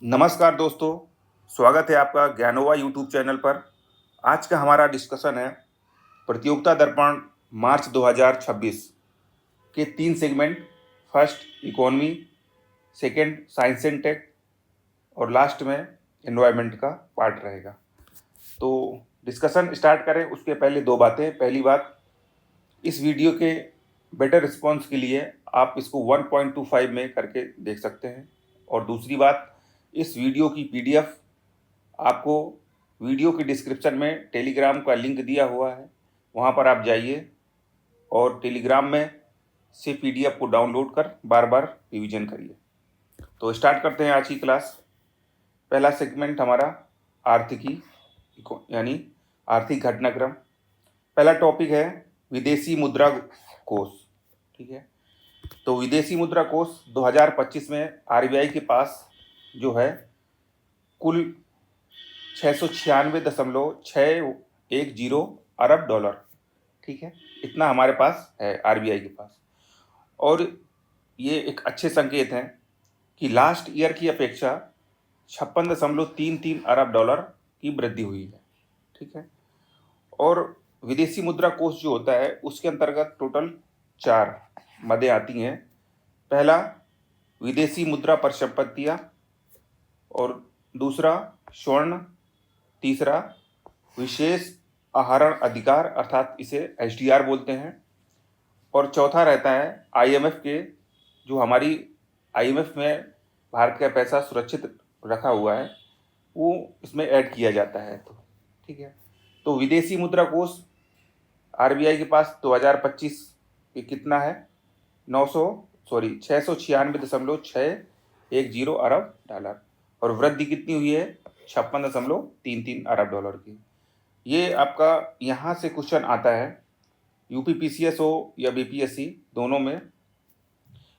नमस्कार दोस्तों, स्वागत है आपका ज्ञानोवा यूट्यूब चैनल पर। आज का हमारा डिस्कशन है प्रतियोगिता दर्पण मार्च 2026 के 3 segment. First economy, second science and tech और लास्ट में एनवायरनमेंट का पार्ट रहेगा। तो डिस्कशन स्टार्ट करें उसके पहले 2 बातें। पहली बात, इस वीडियो के बेटर रिस्पॉन्स के लिए आप इसको 1.25 में करके देख सकते हैं। और दूसरी बात, इस वीडियो की पीडीएफ आपको वीडियो की डिस्क्रिप्शन में टेलीग्राम का लिंक दिया हुआ है, वहाँ पर आप जाइए और टेलीग्राम में से पीडीएफ को डाउनलोड कर बार बार रिवीजन करिए। तो स्टार्ट करते हैं आज की क्लास। पहला सेगमेंट हमारा आर्थिकी यानी आर्थिक घटनाक्रम। पहला टॉपिक है विदेशी मुद्रा कोष। ठीक है, तो विदेशी मुद्रा कोष 2025 में आरबीआई के पास जो है कुल 696.610 अरब डॉलर, ठीक है, इतना हमारे पास है आरबीआई के पास। और ये एक अच्छे संकेत हैं कि लास्ट ईयर की अपेक्षा 56.33 अरब डॉलर की वृद्धि हुई है। ठीक है, और विदेशी मुद्रा कोष जो होता है उसके अंतर्गत टोटल 4 मदें आती हैं। पहला विदेशी मुद्रा परिसंपत्तियाँ, और दूसरा स्वर्ण, तीसरा विशेष आहरण अधिकार अर्थात इसे एसडीआर बोलते हैं, और चौथा रहता है आईएमएफ के, जो हमारी आईएमएफ में भारत का पैसा सुरक्षित रखा हुआ है वो इसमें ऐड किया जाता है। तो ठीक है, तो विदेशी मुद्रा कोष आरबीआई के पास 2025 के कितना है 696.610 अरब डॉलर, और वृद्धि कितनी हुई है 56.33 अरब डॉलर की। ये आपका यहाँ से क्वेश्चन आता है, यूपीपीसीएस हो या बीपीएससी, दोनों में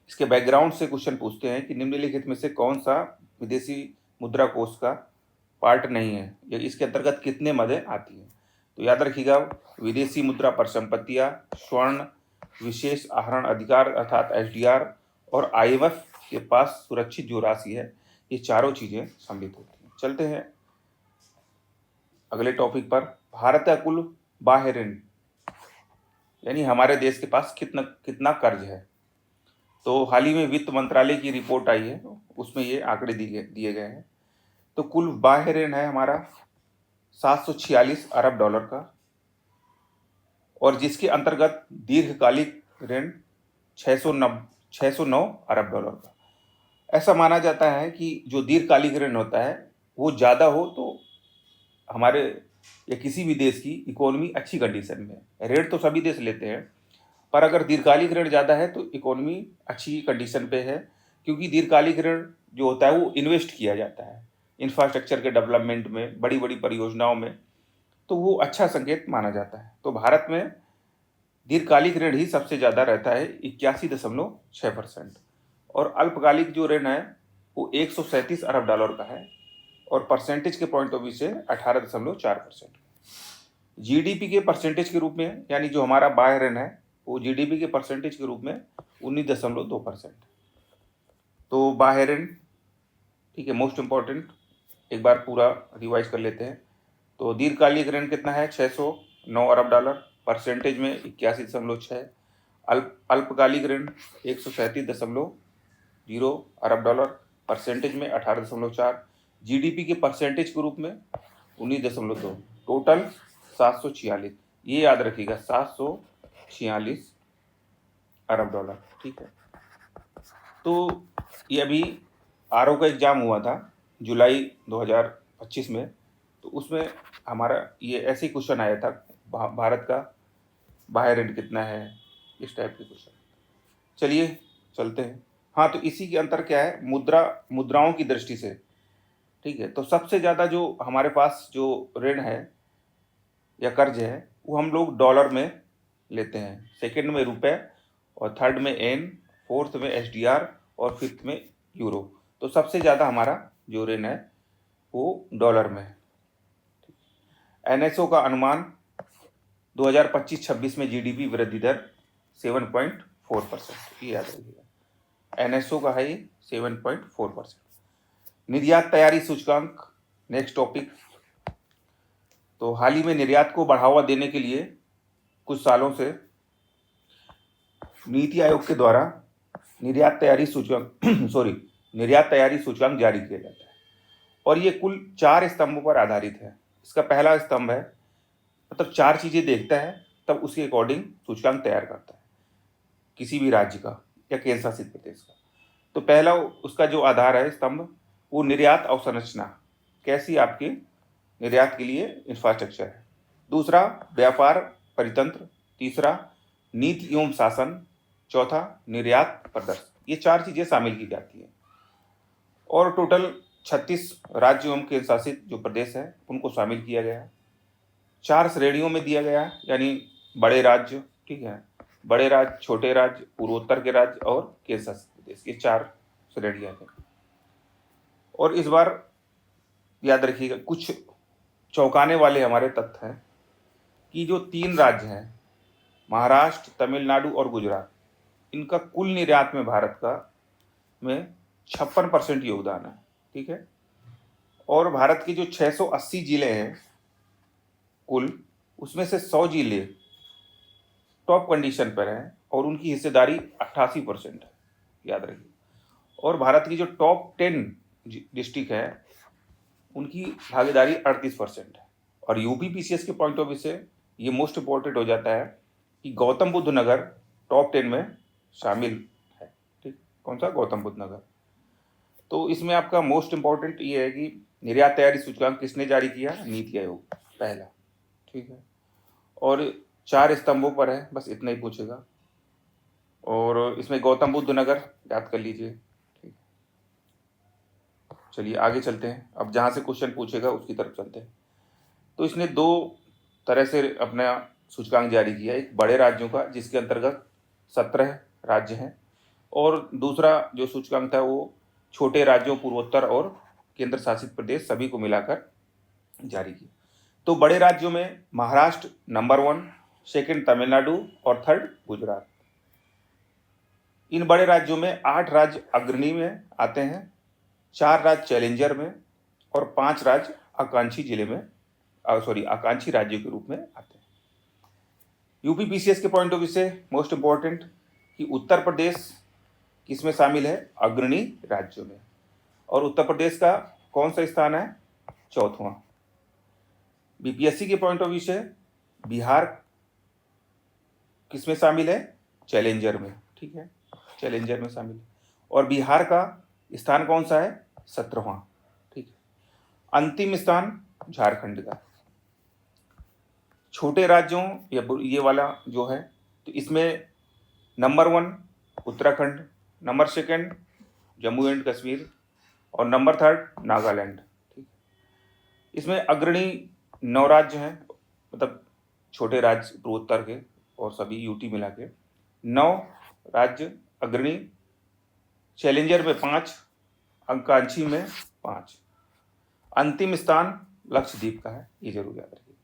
इसके बैकग्राउंड से क्वेश्चन पूछते हैं कि निम्नलिखित में से कौन सा विदेशी मुद्रा कोष का पार्ट नहीं है, या इसके अंतर्गत कितने मदें आती हैं। तो याद रखिएगा, विदेशी मुद्रा परिसंपत्तियाँ, स्वर्ण, विशेष आहरण अधिकार अर्थात एसडीआर, और आईएमएफ के पास सुरक्षित जो राशि है, ये चारों चीज़ें सम्मिलित होती हैं। चलते हैं अगले टॉपिक पर। भारत का कुल बाह्य ऋण यानी हमारे देश के पास कितना कितना कर्ज है। तो हाल ही में वित्त मंत्रालय की रिपोर्ट आई है, उसमें ये आंकड़े दिए गए हैं। तो कुल बाह्य ऋण है हमारा 746 अरब डॉलर का, और जिसके अंतर्गत दीर्घकालिक ऋण 609 अरब डॉलर का। ऐसा माना जाता है कि जो दीर्घकालिक ऋण होता है वो ज़्यादा हो तो हमारे या किसी भी देश की इकोनॉमी अच्छी कंडीशन में है। ऋण तो सभी देश लेते हैं, पर अगर दीर्घकालिक ऋण ज़्यादा है तो इकोनॉमी अच्छी कंडीशन पे है, क्योंकि दीर्घकालिक ऋण जो होता है वो इन्वेस्ट किया जाता है इंफ्रास्ट्रक्चर के डेवलपमेंट में, बड़ी बड़ी परियोजनाओं में, तो वो अच्छा संकेत माना जाता है। तो भारत में दीर्घकालिक ऋण ही सबसे ज़्यादा रहता है 81.6%, और अल्पकालिक जो ऋण है वो 137 अरब डॉलर का है, और परसेंटेज के पॉइंट ऑफ व्यू से 18.4%। जीडीपी के परसेंटेज के रूप में, यानी जो हमारा बाह्य ऋण है वो जीडीपी के परसेंटेज के रूप में 19.2%। तो बाह्य ऋण, ठीक है, मोस्ट इम्पॉर्टेंट, एक बार पूरा रिवाइज कर लेते हैं। तो दीर्घकालिक ऋण कितना है 609 अरब डॉलर, परसेंटेज में 81.6। अल्पकालिक ऋण 137.0 अरब डॉलर, परसेंटेज में 18.4। जीडीपी के परसेंटेज के रूप में 19.2, टोटल 746। ये याद रखिएगा 746 अरब डॉलर। ठीक है, तो ये अभी आरओ का एग्ज़ाम हुआ था जुलाई 2025 में, तो उसमें हमारा ये ऐसे ही क्वेश्चन आया था, भारत का बाह्य ऋण कितना है, इस टाइप के क्वेश्चन। चलिए चलते हैं। हाँ, तो इसी के अंतर क्या है, मुद्राओं की दृष्टि से। ठीक है, तो सबसे ज़्यादा जो हमारे पास जो ऋण है या कर्ज है वो हम लोग डॉलर में लेते हैं, सेकंड में रुपए, और थर्ड में एन, फोर्थ में एसडीआर, और फिफ्थ में यूरो। तो सबसे ज़्यादा हमारा जो ऋण है वो डॉलर में है। एनएसओ का अनुमान 2025-26 में जीडीपी वृद्धि दर 7.4%, ये याद रखिएगा। एनएसओ का है 7.4%। निर्यात तैयारी सूचकांक, नेक्स्ट टॉपिक। तो हाल ही में निर्यात को बढ़ावा देने के लिए कुछ सालों से नीति आयोग के द्वारा निर्यात तैयारी सूचकांक निर्यात तैयारी सूचकांक जारी किया जाता है और ये कुल 4 स्तंभों पर आधारित है। इसका पहला स्तंभ है, मतलब 4 चीजें देखता है तब उसके अकॉर्डिंग सूचकांक तैयार करता है किसी भी राज्य का या केंद्र शासित प्रदेश का। तो पहला उसका जो आधार है स्तंभ, वो निर्यात अवसंरचना, कैसी आपके निर्यात के लिए इंफ्रास्ट्रक्चर है। दूसरा व्यापार परितंत्र, तीसरा नीति एवं शासन, चौथा निर्यात प्रदर्शन। ये 4 चीजें शामिल की जाती हैं और टोटल 36 राज्य एवं केंद्र शासित जो प्रदेश है उनको शामिल किया गया है। 4 श्रेणियों में दिया गया है, यानी बड़े राज्य, ठीक है, बड़े राज्य, छोटे राज्य, पूर्वोत्तर के राज्य और केंद्र शासित प्रदेश, ये 4 श्रेणियां हैं। और इस बार याद रखिएगा कुछ चौंकाने वाले हमारे तथ्य हैं कि जो 3 राज्य हैं, महाराष्ट्र, तमिलनाडु और गुजरात, इनका कुल निर्यात में भारत का में 56% योगदान है, ठीक है। और भारत के जो 680 जिले हैं कुल, उसमें से 100 जिले टॉप कंडीशन पर हैं और उनकी हिस्सेदारी 88% है, याद रखिए। और भारत की जो टॉप 10 डिस्ट्रिक्ट है उनकी भागीदारी 38% है। और यूपीपीसीएस के पॉइंट ऑफ व्यू से ये मोस्ट इम्पोर्टेंट हो जाता है कि गौतम बुद्ध नगर टॉप 10 में शामिल है, ठीक। कौन सा? गौतम बुद्ध नगर। तो इसमें आपका मोस्ट इम्पोर्टेंट ये है कि निर्यात तैयारी सूचकांक किसने जारी किया? नीति आयोग, पहला, ठीक है। और 4 स्तंभों पर है, बस इतना ही पूछेगा। और इसमें गौतम बुद्ध नगर याद कर लीजिए, ठीक। चलिए आगे चलते हैं, अब जहाँ से क्वेश्चन पूछेगा उसकी तरफ चलते हैं। तो इसने 2 तरह से अपना सूचकांक जारी किया, एक बड़े राज्यों का जिसके अंतर्गत 17 राज्य हैं, और दूसरा जो सूचकांक था वो छोटे राज्यों, पूर्वोत्तर और केंद्र शासित प्रदेश सभी को मिलाकर जारी किया। तो बड़े राज्यों में महाराष्ट्र नंबर 1, सेकंड तमिलनाडु और थर्ड गुजरात। इन बड़े राज्यों में 8 राज्य अग्रणी में आते हैं, 4 राज्य चैलेंजर में और 5 राज्य आकांक्षी जिले में आकांक्षी राज्यों के रूप में आते हैं। यूपीपीसीएस के पॉइंट ऑफ व्यू से मोस्ट इंपॉर्टेंट कि उत्तर प्रदेश किसमें शामिल है? अग्रणी राज्यों में। और उत्तर प्रदेश का कौन सा स्थान है? 4वां। बीपीएससी के पॉइंट ऑफ व्यू से बिहार किसमें शामिल है? चैलेंजर में, ठीक है, चैलेंजर में शामिल है। और बिहार का स्थान कौन सा है? 17वां, ठीक है। अंतिम स्थान झारखंड का। छोटे राज्यों या ये वाला जो है, तो इसमें number 1 Uttarakhand, number 2 Jammu and Kashmir और नंबर 3 नागालैंड, ठीक। इसमें अग्रणी 9 राज्य हैं, मतलब छोटे राज्य पूर्वोत्तर के और सभी यूटी मिला के 9 राज्य अग्रणी, चैलेंजर में 5, आकांक्षी में 5। अंतिम स्थान लक्षद्वीप का है, ये जरूर याद रखिए।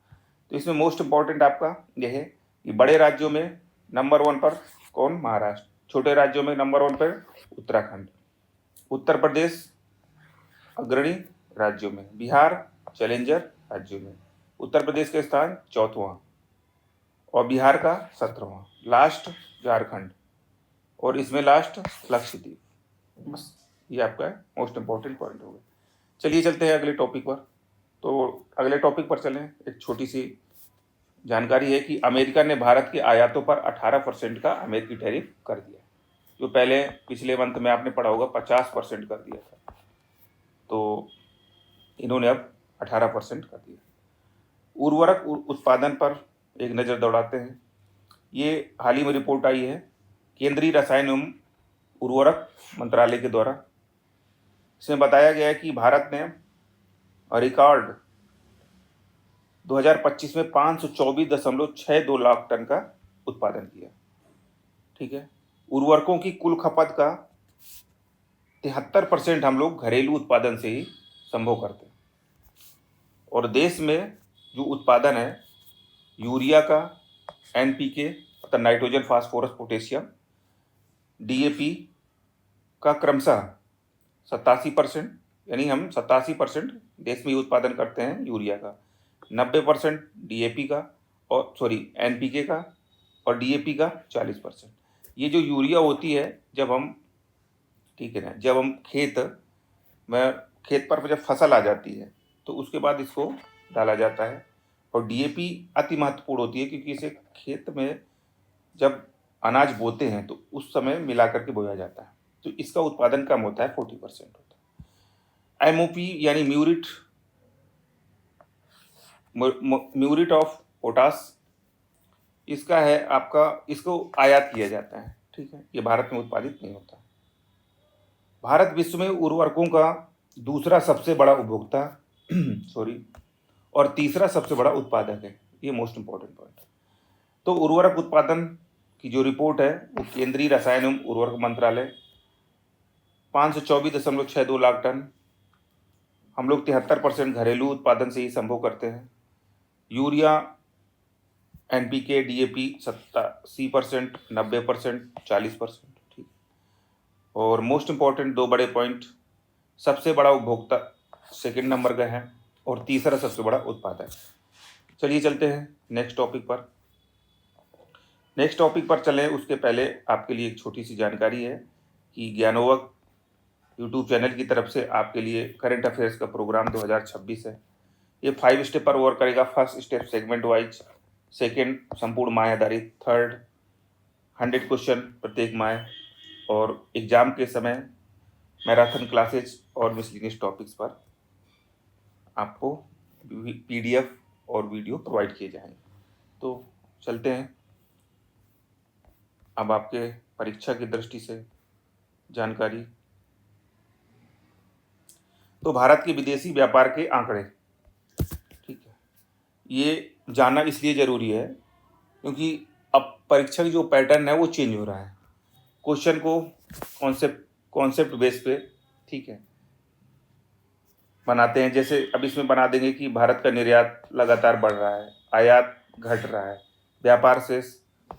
तो इसमें मोस्ट इंपॉर्टेंट आपका यह है कि बड़े राज्यों में नंबर 1 पर कौन? महाराष्ट्र। छोटे राज्यों में नंबर 1 पर उत्तराखंड। उत्तर प्रदेश अग्रणी राज्यों में, बिहार चैलेंजर राज्यों में। उत्तर प्रदेश का स्थान 4वां और बिहार का 17वां। लास्ट झारखंड और इसमें लास्ट लक्षद्वीप। बस ये आपका मोस्ट इंपॉर्टेंट पॉइंट होगा। चलिए चलते हैं अगले टॉपिक पर। तो अगले टॉपिक पर चलें, एक छोटी सी जानकारी है कि अमेरिका ने भारत के आयातों पर 18% का अमेरिकी टैरिफ कर दिया, जो पहले पिछले मंथ में आपने पढ़ा होगा 50% कर दिया था, तो इन्होंने अब 18% कर दिया। उर्वरक उत्पादन पर एक नज़र दौड़ाते हैं। ये हाल ही में रिपोर्ट आई है केंद्रीय रसायन एवं उर्वरक मंत्रालय के द्वारा। इसमें बताया गया है कि भारत ने रिकॉर्ड 2025 में 524.62 लाख टन का उत्पादन किया, ठीक है। उर्वरकों की कुल खपत का 73% हम लोग घरेलू उत्पादन से ही संभव करते हैं। और देश में जो उत्पादन है यूरिया का, एनपीके मतलब नाइट्रोजन, फास्फोरस, पोटेशियम, डीएपी का क्रमशः 87%, यानी हम 87% देश में ही उत्पादन करते हैं यूरिया का, 90% डीएपी का, और सॉरी एनपीके का, और डीएपी का 40%। ये जो यूरिया होती है, जब हम, ठीक है ना, जब हम खेत पर जब फसल आ जाती है तो उसके बाद इसको डाला जाता है। और डीएपी अति महत्वपूर्ण होती है, क्योंकि इसे खेत में जब अनाज बोते हैं तो उस समय मिला करके बोया जाता है, तो इसका उत्पादन कम होता है, 40% होता है। एमओपी यानी म्यूरिट ऑफ पोटास, इसका है आपका, इसको आयात किया जाता है, ठीक है, ये भारत में उत्पादित नहीं होता। भारत विश्व में उर्वरकों का दूसरा सबसे बड़ा उपभोक्ता सॉरी और तीसरा सबसे बड़ा उत्पादक है, ये मोस्ट इंपॉर्टेंट पॉइंट है। तो उर्वरक उत्पादन की जो रिपोर्ट है वो केंद्रीय रसायन एवं उर्वरक मंत्रालय, 524.62 लाख टन। हम लोग 73% घरेलू उत्पादन से ही संभव करते हैं। यूरिया, एनपीके, डीएपी 87%, 90%, 40%, ठीक। और मोस्ट इंपॉर्टेंट दो बड़े पॉइंट, सबसे बड़ा उपभोक्ता सेकंड नंबर का है और तीसरा सबसे बड़ा उत्पादक। चलिए चलते हैं नेक्स्ट टॉपिक पर चलें उसके पहले आपके लिए एक छोटी सी जानकारी है कि ज्ञानोवक यूट्यूब चैनल की तरफ से आपके लिए करंट अफेयर्स का प्रोग्राम 2026 है। ये 5 स्टेप पर वर्क करेगा। First step segment wise, second संपूर्ण माह आधारित, थर्ड 100 क्वेश्चन प्रत्येक माह, और एग्जाम के समय मैराथन क्लासेज और मिसलिनियस टॉपिक्स पर आपको पीडीएफ और वीडियो प्रोवाइड किए जाएंगे। तो चलते हैं अब आपके परीक्षा की दृष्टि से जानकारी। तो भारत के विदेशी व्यापार के आंकड़े, ठीक है, ये जानना इसलिए ज़रूरी है क्योंकि अब परीक्षा की जो पैटर्न है वो चेंज हो रहा है। क्वेश्चन को कॉन्सेप्ट बेस पे, ठीक है, बनाते हैं। जैसे अब इसमें बना देंगे कि भारत का निर्यात लगातार बढ़ रहा है, आयात घट रहा है, व्यापार शेष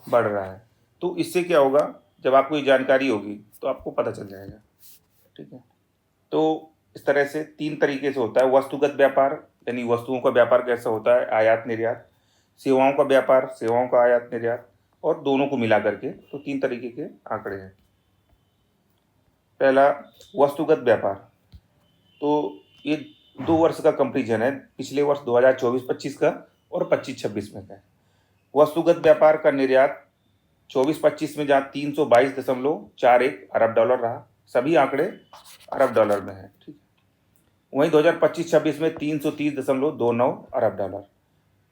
बढ़ रहा है। तो इससे क्या होगा, जब आपको ये जानकारी होगी तो आपको पता चल जाएगा, ठीक है। तो इस तरह से 3 तरीके से होता है। वस्तुगत व्यापार यानी वस्तुओं का व्यापार कैसा होता है, आयात निर्यात, सेवाओं का व्यापार, सेवाओं का आयात निर्यात, और दोनों को मिला करके, तो 3 तरीके के आंकड़े हैं। पहला वस्तुगत व्यापार, तो ये 2 वर्ष का कंपेरिजन है, पिछले वर्ष 2024-25 का और 25-26 में का है। वस्तुगत व्यापार का निर्यात 24-25 में जहाँ $322.41 अरब डॉलर रहा, सभी आंकड़े अरब डॉलर में है, ठीक है। वहीं 2025-26 में 330.29 अरब डॉलर,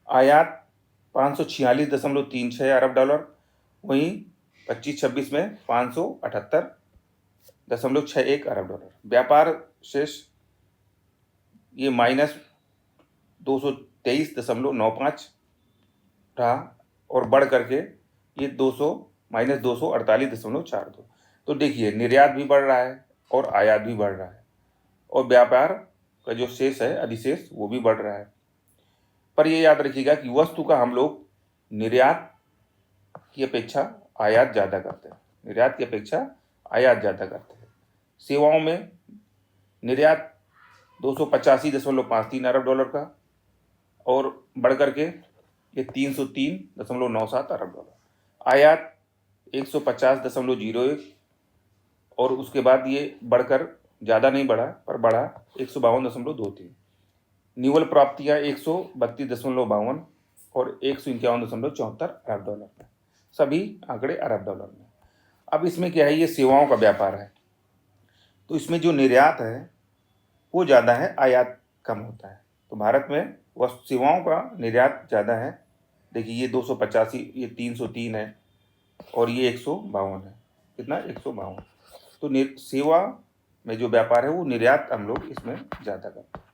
आयात 546.36 अरब डॉलर, वहीं 25-26 में 578.61 अरब डॉलर। व्यापार शेष ये -223.95 रहा और बढ़ करके ये -248.42। तो देखिए निर्यात भी बढ़ रहा है और आयात भी बढ़ रहा है, और व्यापार का जो शेष है, अधिशेष, वो भी बढ़ रहा है। पर ये याद रखिएगा कि वस्तु का हम लोग निर्यात की अपेक्षा आयात ज़्यादा करते हैं, निर्यात की अपेक्षा आयात ज़्यादा करते हैं। सेवाओं में निर्यात 285.53 अरब डॉलर का और बढ़ करके ये 303.97 अरब डॉलर, आयात 150.01 और उसके बाद ये बढ़कर ज़्यादा नहीं बढ़ा पर बढ़ा 152.23। निवल प्राप्तियाँ 132.52 और 151.74 अरब डॉलर में, सभी आंकड़े अरब डॉलर में। अब इसमें क्या है, ये सेवाओं का व्यापार है, तो इसमें जो निर्यात है वो ज़्यादा है, आयात कम होता है। तो भारत में वस्तु सेवाओं का निर्यात ज़्यादा है। देखिए ये 285, ये 303 है और ये 152 है। कितना, 152। तो सेवा में जो व्यापार है वो निर्यात हम लोग इसमें ज़्यादा करते हैं।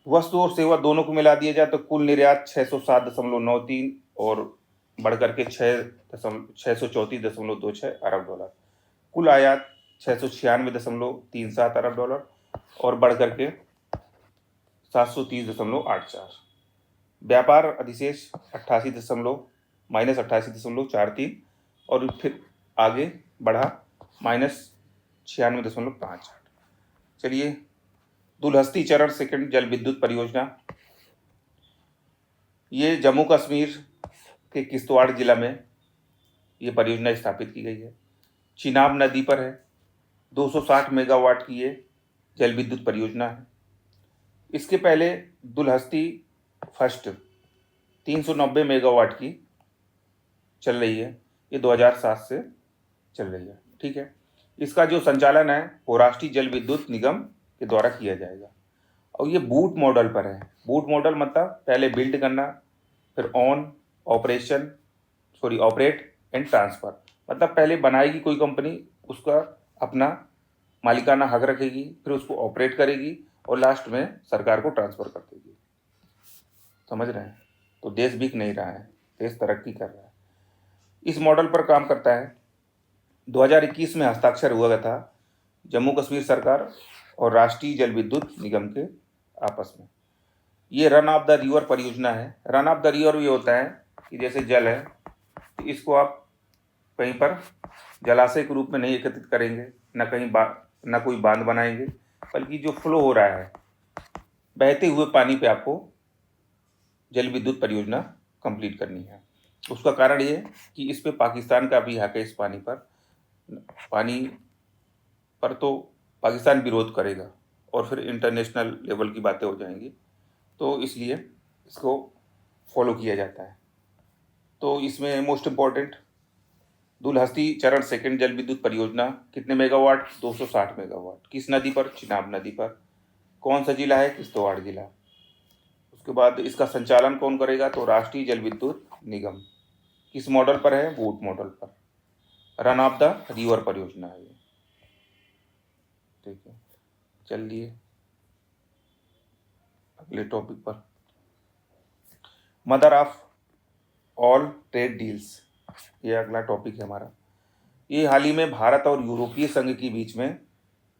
वस्तु और सेवा दोनों को मिला दिया जाए तो कुल निर्यात 607.93 और बढ़ करके 634.26 अरब डॉलर, कुल आयात 696.37 अरब डॉलर और बढ़ करके 730.84। व्यापार अधिशेष -88.43 और फिर आगे बढ़ा 96.58। चलिए, दुलहस्ती चरण सेकंड जल विद्युत परियोजना, ये जम्मू कश्मीर के किश्तवाड़ जिला में ये परियोजना स्थापित की गई है। चिनाब नदी पर है। 260 मेगावाट की ये जल विद्युत परियोजना है। इसके पहले दुलहस्ती फर्स्ट 390 मेगावाट की चल रही है। ये 2007 से चल रही है। ठीक है। इसका जो संचालन है वो राष्ट्रीय जल विद्युत निगम के द्वारा किया जाएगा और ये बूट मॉडल पर है। बूट मॉडल मतलब पहले बिल्ड करना, फिर ऑपरेट एंड ट्रांसफर। मतलब पहले बनाएगी कोई कंपनी, उसका अपना मालिकाना हक रखेगी, फिर उसको ऑपरेट करेगी और लास्ट में सरकार को ट्रांसफर कर देगी। समझ रहे हैं? तो देश बिक नहीं रहा है, देश तरक्की कर रहा है। इस मॉडल पर काम करता है। 2021 में हस्ताक्षर हुआ था जम्मू कश्मीर सरकार और राष्ट्रीय जल विद्युत निगम के आपस में। ये रन ऑफ द रिवर परियोजना है। रन ऑफ द रिवर ये होता है कि जैसे जल है, तो इसको आप कहीं पर जलाशय के रूप में नहीं एकत्रित करेंगे, न कोई बांध बनाएंगे, बल्कि जो फ्लो हो रहा है बहते हुए पानी पे आपको जल विद्युत परियोजना कंप्लीट करनी है। उसका कारण ये कि इस पे पाकिस्तान का भी हक है। इस पानी पर तो पाकिस्तान विरोध करेगा और फिर इंटरनेशनल लेवल की बातें हो जाएंगी, तो इसलिए इसको फॉलो किया जाता है। तो इसमें मोस्ट इम्पॉर्टेंट दुलहस्ती चरण सेकंड जल विद्युत परियोजना कितने मेगावाट? 260 मेगावाट। किस नदी पर? चिनाब नदी पर। कौन सा जिला है? किश्तवाड़ जिला। उसके बाद इसका संचालन कौन करेगा? तो राष्ट्रीय जल विद्युत निगम। किस मॉडल पर है? बूट मॉडल पर। रन ऑफ द रिवर परियोजना है ये। ठीक है, चलिए अगले टॉपिक पर। Mother of all trade deals, ये अगला टॉपिक है हमारा। ये हाल ही में भारत और यूरोपीय संघ के बीच में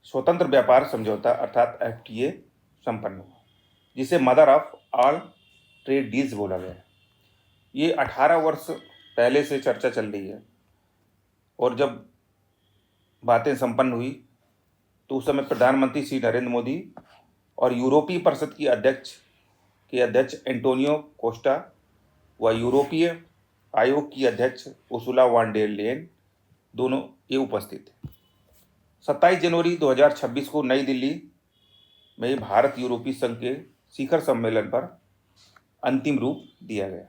स्वतंत्र व्यापार समझौता अर्थात FTA संपन्न हुआ, जिसे mother of all trade deals बोला गया है। ये 18 वर्ष पहले से चर्चा चल रही है और जब बातें संपन्न हुई तो उस समय प्रधानमंत्री श्री नरेंद्र मोदी और यूरोपीय परिषद की अध्यक्ष एंटोनियो कोस्टा व यूरोपीय आयोग की अध्यक्ष उर्सुला वॉन डेर लेयन दोनों ये उपस्थित थे। 27 जनवरी 2026 को नई दिल्ली में भारत यूरोपीय संघ के शिखर सम्मेलन पर अंतिम रूप दिया गया।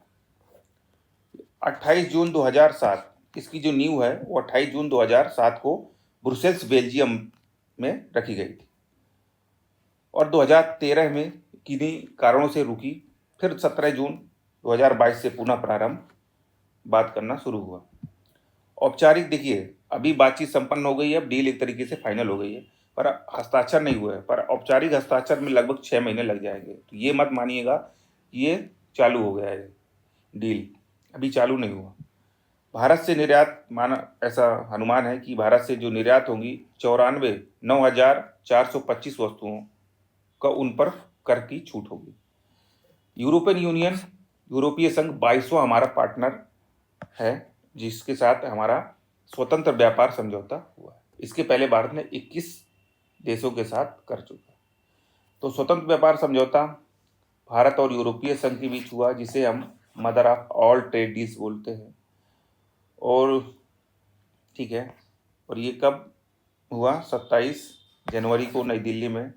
28 जून 2007 इसकी जो नींव है वो 28 जून 2007 को ब्रुसेल्स बेल्जियम में रखी गई थी और 2013 में किन्हीं कारणों से रुकी। फिर 17 जून 2022 से पुनः प्रारंभ बात करना शुरू हुआ। औपचारिक देखिए, अभी बातचीत संपन्न हो गई है, अब डील एक तरीके से फाइनल हो गई है, पर हस्ताक्षर नहीं हुआ है। पर औपचारिक हस्ताक्षर में लगभग 6 महीने लग जाएंगे। तो ये मत मानिएगा ये चालू हो गया है डील, अभी चालू नहीं हुआ। भारत से निर्यात ऐसा अनुमान है कि भारत से जो निर्यात होंगी 94,9,425 वस्तुओं का उन पर कर की छूट होगी। यूरोपियन यूनियन, यूरोपीय संघ 22वां हमारा पार्टनर है जिसके साथ हमारा स्वतंत्र व्यापार समझौता हुआ है। इसके पहले भारत ने 21 देशों के साथ कर चुका है। तो स्वतंत्र व्यापार समझौता भारत और यूरोपीय संघ के बीच हुआ, जिसे हम mother of all trade deals बोलते हैं। और ठीक है, और ये कब हुआ? 27 जनवरी को नई दिल्ली में।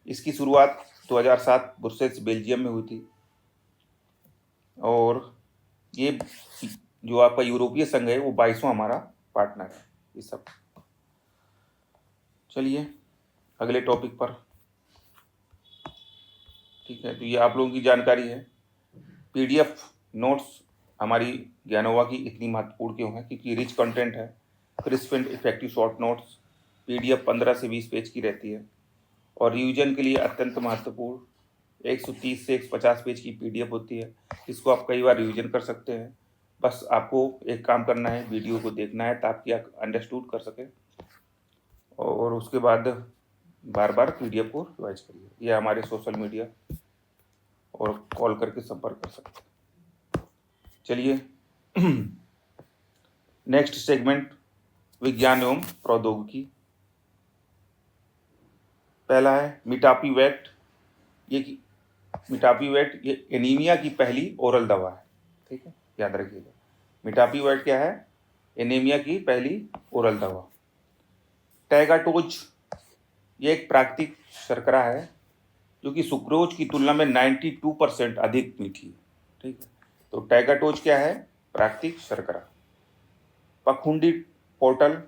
इसकी शुरुआत 2007 ब्रुसेल्स बेल्जियम में हुई थी और ये जो आपका यूरोपीय संघ है वो 22वां हमारा पार्टनर है। ये सब चलिए अगले टॉपिक पर। ठीक है, तो ये आप लोगों की जानकारी है। PDF नोट्स हमारी ज्ञानोवा की इतनी महत्वपूर्ण क्यों है? क्योंकि रिच कंटेंट है, crisp and effective short notes. PDF 15 से 20 पेज की रहती है और रिवीजन के लिए अत्यंत महत्वपूर्ण 130 से 150 पेज की PDF होती है। इसको आप कई बार रिवीजन कर सकते हैं। बस आपको एक काम करना है, वीडियो को देखना है ताकि आप अंडरस्टूड कर सकें और उसके बाद बार बार PDF को रिवाइज करिए। यह हमारे सोशल मीडिया और कॉल करके संपर्क कर सकते हैं। चलिए नेक्स्ट सेगमेंट, विज्ञान एवं प्रौद्योगिकी। पहला है मिटापीवैट। मिटापीवैट ये एनीमिया की पहली ओरल दवा है, ठीक है, याद रखिएगा। मिटापीवैट क्या है? एनीमिया की पहली ओरल दवा। टैगाटोज ये एक प्राकृतिक शर्करा है जो कि सुक्रोज की तुलना में 92% अधिक मीठी है, ठीक है। तो टैगाटोज क्या है? प्राकृतिक शर्करा। पखुंडी पोर्टल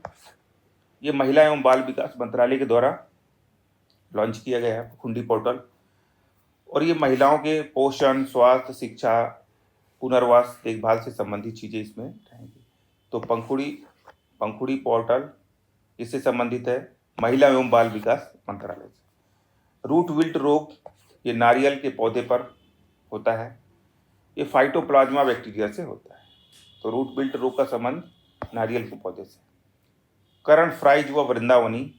ये महिला एवं बाल विकास मंत्रालय के द्वारा लॉन्च किया गया है, पखुंडी पोर्टल। और ये महिलाओं के पोषण, स्वास्थ्य, शिक्षा, पुनर्वास, देखभाल से संबंधित चीज़ें इसमें रहेंगी। तो पंखुड़ी पोर्टल इससे संबंधित है महिला एवं बाल विकास मंत्रालय से। रूट विल्ट रोग ये नारियल के पौधे पर होता है, ये फाइटोप्लाज्मा बैक्टीरिया से होता है। तो रूट विल्ट रोग का संबंध नारियल के पौधे से। करण फ्राइज व वृंदावनी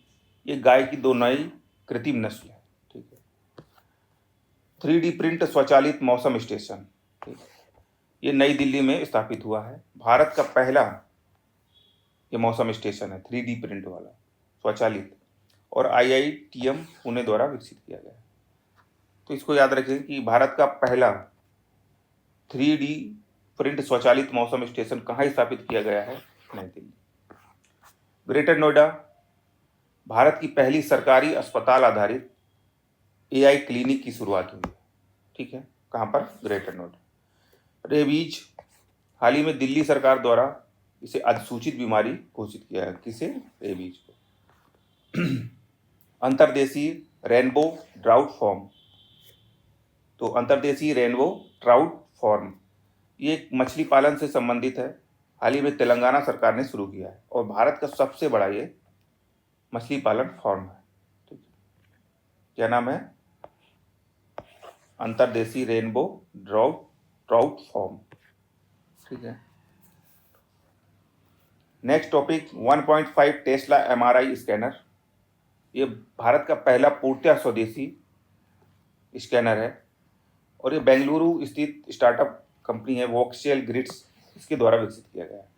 ये गाय की 2 नई कृत्रिम नस्ल है, ठीक है। 3D प्रिंट स्वचालित मौसम स्टेशन, ठीक है, ये नई दिल्ली में स्थापित हुआ है। भारत का पहला ये मौसम स्टेशन है 3D प्रिंट वाला स्वचालित, और IITM पुणे द्वारा विकसित किया गया है। तो इसको याद रखिए कि भारत का पहला 3D प्रिंट स्वचालित मौसम स्टेशन कहाँ स्थापित किया गया है? नई दिल्ली। ग्रेटर नोएडा भारत की पहली सरकारी अस्पताल आधारित AI क्लिनिक की शुरुआत हुई है, ठीक है, कहाँ पर? ग्रेटर नोएडा। रेबीज हाल ही में दिल्ली सरकार द्वारा इसे अधिसूचित बीमारी घोषित किया है। किसे? रेबीज को। अंतर्देशीय रेनबो ट्राउट फॉर्म, तो अंतर्देशीय रेनबो ट्राउट फॉर्म ये एक मछली पालन से संबंधित है। हाल ही में तेलंगाना सरकार ने शुरू किया है और भारत का सबसे बड़ा ये मछली पालन फॉर्म है, ठीक है। क्या नाम है? अंतर्देशीय रेनबो ट्राउट फॉर्म, ठीक है। Next topic 1.5 Tesla MRI scanner. ये भारत का पहला पूर्णतः स्वदेशी स्कैनर है और ये बेंगलुरु स्थित स्टार्टअप कंपनी है वोक्सेल ग्रिड्स, इसके द्वारा विकसित किया गया है।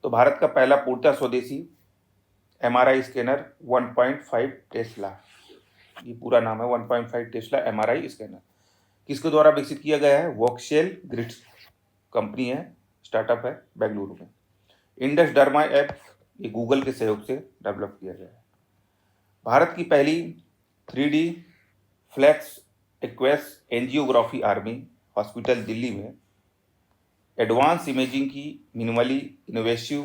तो भारत का पहला पूर्णतः स्वदेशी MRI स्कैनर 1.5 टेस्ला, ये पूरा नाम है 1.5 टेस्ला MRI स्कैनर। किसके द्वारा विकसित किया गया है? वोक्सेल ग्रिड्स कंपनी है, स्टार्टअप है बेंगलुरु में। इंडस डर्मा ऐप ये गूगल के सहयोग से डेवलप किया गया है। भारत की पहली 3D फ्लैक्स एक्वेस एंजियोग्राफी आर्मी हॉस्पिटल दिल्ली में एडवांस इमेजिंग की मिनिमली इनोवेसिव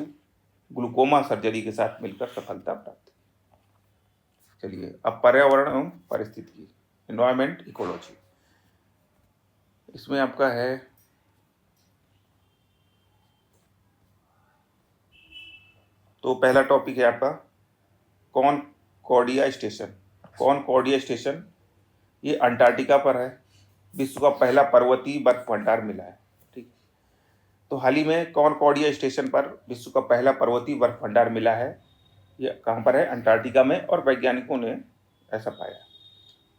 ग्लूकोमा सर्जरी के साथ मिलकर सफलता प्राप्त। चलिए अब पर्यावरण एवं पारिस्थितिकी, एनवायरमेंट इकोलॉजी, इसमें आपका है तो पहला टॉपिक है आपका कॉनकॉर्डिया स्टेशन। कॉनकॉर्डिया स्टेशन ये अंटार्कटिका पर है, विश्व का पहला पर्वतीय बर्फ भंडार मिला है, ठीक। तो हाल ही में कॉनकॉर्डिया स्टेशन पर विश्व का पहला पर्वतीय बर्फ भंडार मिला है। ये कहाँ पर है? अंटार्कटिका में, और वैज्ञानिकों ने ऐसा पाया।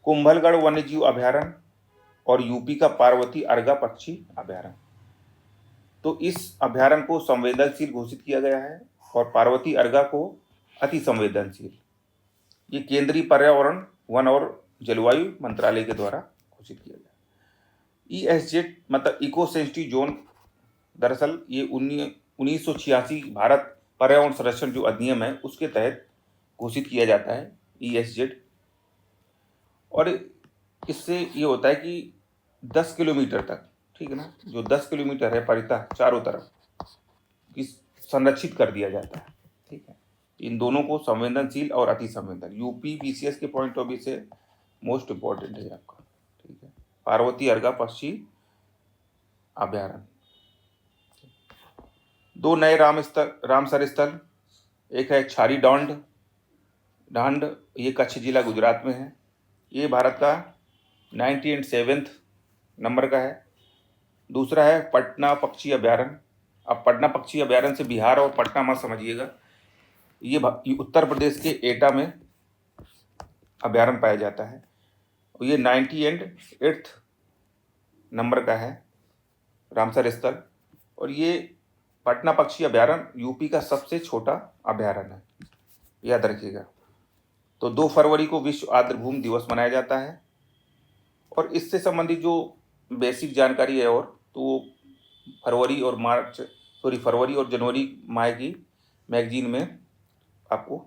कुंभलगढ़ वन्यजीव अभयारण्य और यूपी का पार्वती अर्गा पक्षी अभयारण्य। तो इस अभयारण्य को संवेदनशील घोषित किया गया है और पार्वती अर्गा को अति संवेदनशील। ये केंद्रीय पर्यावरण, वन और जलवायु मंत्रालय के द्वारा घोषित किया गया। ESZ मतलब इको सेंसिटिव जोन, दरअसल ये 1986 भारत पर्यावरण संरक्षण जो अधिनियम है उसके तहत घोषित किया जाता है ESZ। और इससे ये होता है कि 10 किलोमीटर तक, ठीक है ना, जो 10 किलोमीटर है परितः चारों तरफ इस संरक्षित कर दिया जाता है, ठीक है। इन दोनों को संवेदनशील और अति संवेदनशील यूपी BCS के पॉइंट ऑफ व्यू से मोस्ट इंपॉर्टेंट है आपका, ठीक है। पार्वती अर्गा पक्षी अभयारण्य। 2 नए रामसर स्थल, एक है छारी डांड, ये कच्छ जिला गुजरात में है। ये भारत का 97वें नंबर का है। दूसरा है पटना पक्षी अभयारण्य। अब पटना पक्षी अभयारण्य से बिहार और पटना मत समझिएगा, ये उत्तर प्रदेश के एटा में अभयारण्य पाया जाता है। ये 98th नंबर का है रामसर स्थल, और ये पटना पक्षी अभयारण्य यूपी का सबसे छोटा अभयारण्य है, याद रखिएगा। तो 2 फरवरी को विश्व आर्द्रभूमि दिवस मनाया जाता है। और इससे संबंधित जो बेसिक जानकारी है और तो वो फरवरी और जनवरी माह की मैगजीन में आपको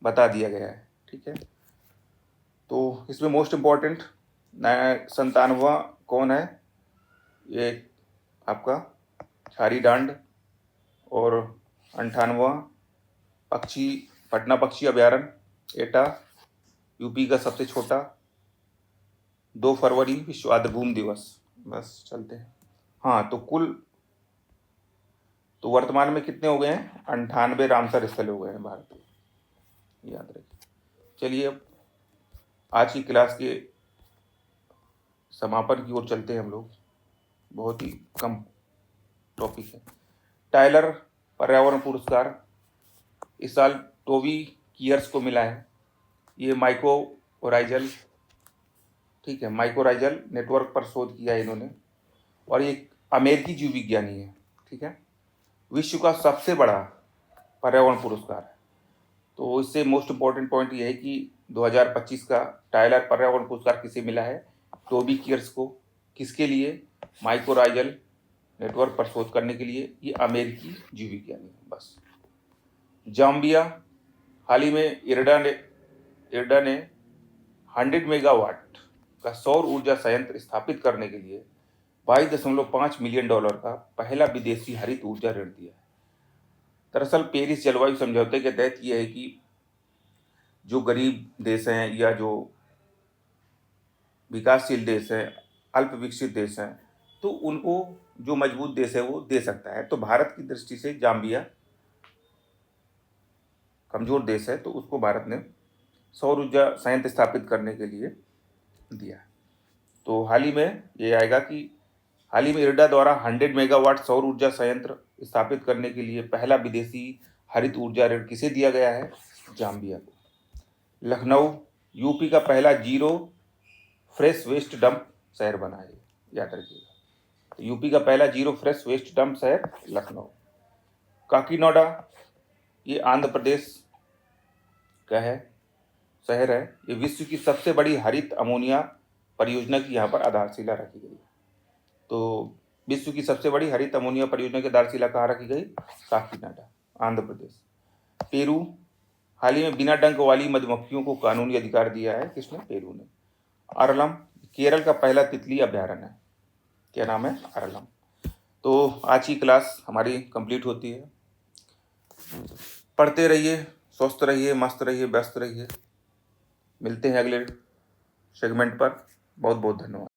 बता दिया गया है। ठीक है, तो इसमें मोस्ट इम्पॉर्टेंट 97वां कौन है, ये आपका छारी डांड। और 98वां पक्षी पटना पक्षी अभ्यारण्य एटा, यूपी का सबसे छोटा। 2 फरवरी विश्व आर्द्रभूमि दिवस। बस चलते हैं। हाँ, तो वर्तमान में कितने हो गए हैं? 98 रामसर स्थल हो गए हैं भारत के, याद रखिए। चलिए अब आज की क्लास के समापन की ओर चलते हैं हम लोग। बहुत ही कम टॉपिक है। टाइलर पर्यावरण पुरस्कार इस साल टोबी कियर्स को मिला है। ये माइकोराइजल, ठीक है, माइकोराइजल नेटवर्क पर शोध किया है इन्होंने, और ये एक अमेरिकी जीव विज्ञानी है। ठीक है, विश्व का सबसे बड़ा पर्यावरण पुरस्कार है। तो इससे मोस्ट इम्पॉर्टेंट पॉइंट ये है कि 2025 का टाइलर पर्यावरण पुरस्कार किसे मिला है? टोबी कियर्स को। किसके लिए? माइकोराइजल नेटवर्क पर शोध करने के लिए। ये अमेरिकी जीव विज्ञानी है। बस। जाम्बिया, हाल ही में इरडा ने 100 मेगावाट का सौर ऊर्जा संयंत्र स्थापित करने के लिए $22.5 मिलियन का पहला विदेशी हरित ऊर्जा ऋण दिया है। दरअसल पेरिस जलवायु समझौते के तहत यह है कि जो गरीब देश हैं या जो विकासशील देश हैं, अल्प विकसित देश हैं, तो उनको जो मजबूत देश है वो दे सकता है। तो भारत की दृष्टि से जाम्बिया कमजोर देश है, तो उसको भारत ने सौर ऊर्जा संयंत्र स्थापित करने के लिए दिया। तो हाल ही में ये आएगा कि हाल ही में इरडा द्वारा 100 मेगावाट सौर ऊर्जा संयंत्र स्थापित करने के लिए पहला विदेशी हरित ऊर्जा ऋण किसे दिया गया है? जाम्बिया को। लखनऊ यूपी का पहला जीरो फ्रेश वेस्ट डंप शहर बना है, याद रखिएगा। तो यूपी का पहला जीरो फ्रेश वेस्ट डंप शहर लखनऊ। काकीनाडा, ये आंध्र प्रदेश का है शहर है। ये विश्व की सबसे बड़ी हरित अमोनिया परियोजना की यहाँ पर आधारशिला रखी गई। तो विश्व की सबसे बड़ी हरित अमोनिया परियोजना की आधारशिला कहाँ रखी गई? काकीनाडा, आंध्र प्रदेश। पेरू, हाल ही में बिना डंक वाली मधुमक्खियों को कानूनी अधिकार दिया है। किसने? पेरू ने। अरलम, केरल का पहला तितली अभ्यारण्य है। क्या नाम है? अरलम। तो आज की क्लास हमारी कंप्लीट होती है। पढ़ते रहिए, स्वस्थ रहिए, मस्त रहिए, व्यस्त रहिए। मिलते हैं अगले सेगमेंट पर। बहुत बहुत धन्यवाद।